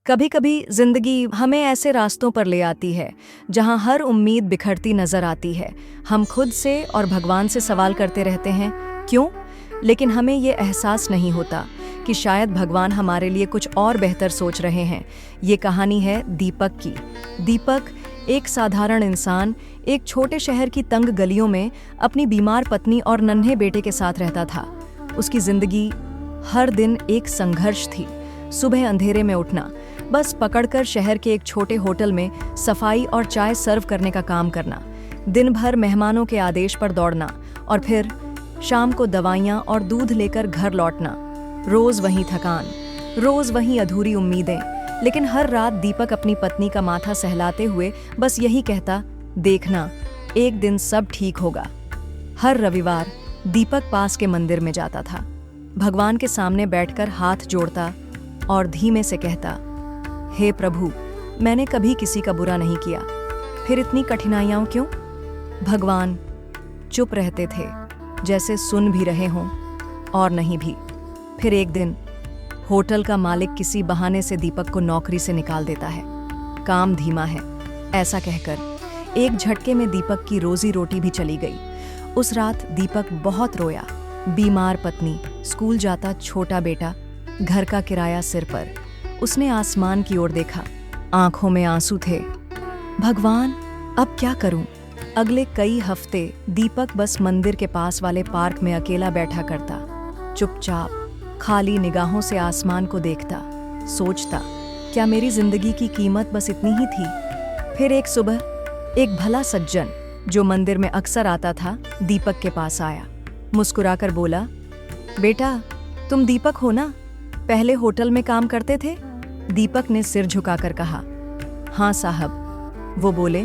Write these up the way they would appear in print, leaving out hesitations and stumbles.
कभी कभी जिंदगी हमें ऐसे रास्तों पर ले आती है जहां हर उम्मीद बिखरती नजर आती है। हम खुद से और भगवान से सवाल करते रहते हैं, क्यों? लेकिन हमें ये एहसास नहीं होता कि शायद भगवान हमारे लिए कुछ और बेहतर सोच रहे हैं। ये कहानी है दीपक की। दीपक एक साधारण इंसान एक छोटे शहर की तंग गलियों में अपनी बीमार पत्नी और नन्हे बेटे के साथ रहता था। उसकी जिंदगी हर दिन एक संघर्ष थी। सुबह अंधेरे में उठना, बस पकड़कर शहर के एक छोटे होटल में सफाई और चाय सर्व करने का काम करना, दिन भर मेहमानों के आदेश पर दौड़ना और फिर शाम को दवाइयाँ और दूध लेकर घर लौटना। रोज वही थकान, रोज वही अधूरी उम्मीदें। लेकिन हर रात दीपक अपनी पत्नी का माथा सहलाते हुए बस यही कहता, देखना, एक दिन सब ठीक होगा। हर रविवार दीपक पास के मंदिर में जाता था, भगवान के सामने बैठकर हाथ जोड़ता और धीमे से कहता, हे प्रभु, मैंने कभी किसी का बुरा नहीं किया, फिर इतनी कठिनाइयां क्यों? भगवान चुप रहते थे, जैसे सुन भी रहे हों और नहीं भी। फिर एक दिन होटल का मालिक किसी बहाने से दीपक को नौकरी से निकाल देता है। काम धीमा है, ऐसा कहकर एक झटके में दीपक की रोजी रोटी भी चली गई। उस रात दीपक बहुत रोया। बीमार पत्नी, स्कूल जाता छोटा बेटा, घर का किराया सिर पर। उसने आसमान की ओर देखा, आंखों में आंसू थे। भगवान, अब क्या करूं? अगले कई हफ्ते दीपक बस मंदिर के पास वाले पार्क में अकेला बैठा करता, चुपचाप खाली निगाहों से आसमान को देखता, सोचता, क्या मेरी जिंदगी की कीमत बस इतनी ही थी? फिर एक सुबह एक भला सज्जन जो मंदिर में अक्सर आता था, दीपक के पास आया। मुस्कुराकर बोला, बेटा, तुम दीपक हो ना? पहले होटल में काम करते थे? दीपक ने सिर झुकाकर कहा, हाँ साहब। वो बोले,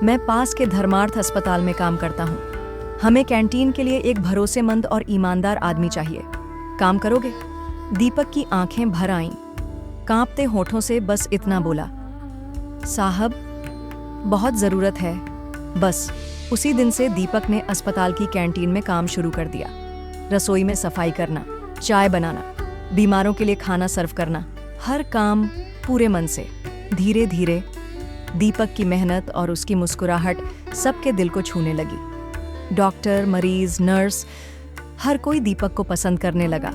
मैं पास के धर्मार्थ अस्पताल में काम करता हूँ। हमें कैंटीन के लिए एक भरोसेमंद और ईमानदार आदमी चाहिए। काम करोगे? दीपक की आंखें भर आईं। कांपते होठों से बस इतना बोला, साहब, बहुत जरूरत है। बस उसी दिन से दीपक ने अस्पताल की कैंटीन में काम शुरू कर दिया। रसोई में सफाई करना, चाय बनाना, बीमारों के लिए खाना सर्व करना, हर काम पूरे मन से। धीरे धीरे दीपक की मेहनत और उसकी मुस्कुराहट सबके दिल को छूने लगी। डॉक्टर, मरीज, नर्स, हर कोई दीपक को पसंद करने लगा।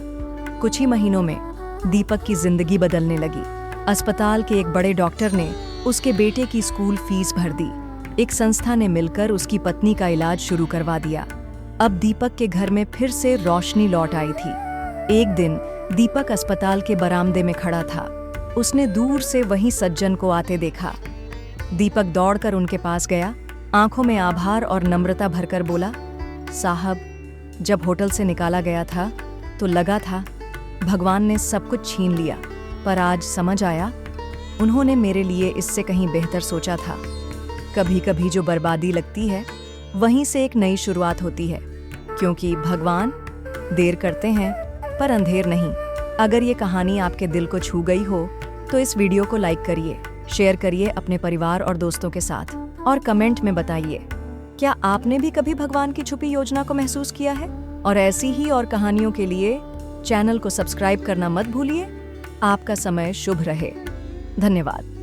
कुछ ही महीनों में दीपक की जिंदगी बदलने लगी। अस्पताल के एक बड़े डॉक्टर ने उसके बेटे की स्कूल फीस भर दी। एक संस्था ने मिलकर उसकी पत्नी का इलाज शुरू करवा दिया। अब दीपक के घर में फिर से रोशनी लौट आई थी। एक दिन दीपक अस्पताल के बरामदे में खड़ा था। उसने दूर से वही सज्जन को आते देखा। दीपक दौड़कर उनके पास गया, आंखों में आभार और नम्रता भरकर बोला, साहब, जब होटल से निकाला गया था तो लगा था भगवान ने सब कुछ छीन लिया, पर आज समझ आया, उन्होंने मेरे लिए इससे कहीं बेहतर सोचा था। कभी कभी जो बर्बादी लगती है, वहीं से एक नई शुरुआत होती है, क्योंकि भगवान देर करते हैं पर अंधेर नहीं। अगर ये कहानी आपके दिल को छू गई हो तो इस वीडियो को लाइक करिए, शेयर करिए अपने परिवार और दोस्तों के साथ और कमेंट में बताइए, क्या आपने भी कभी भगवान की छुपी योजना को महसूस किया है? और ऐसी ही और कहानियों के लिए चैनल को सब्सक्राइब करना मत भूलिए। आपका समय शुभ रहे। धन्यवाद।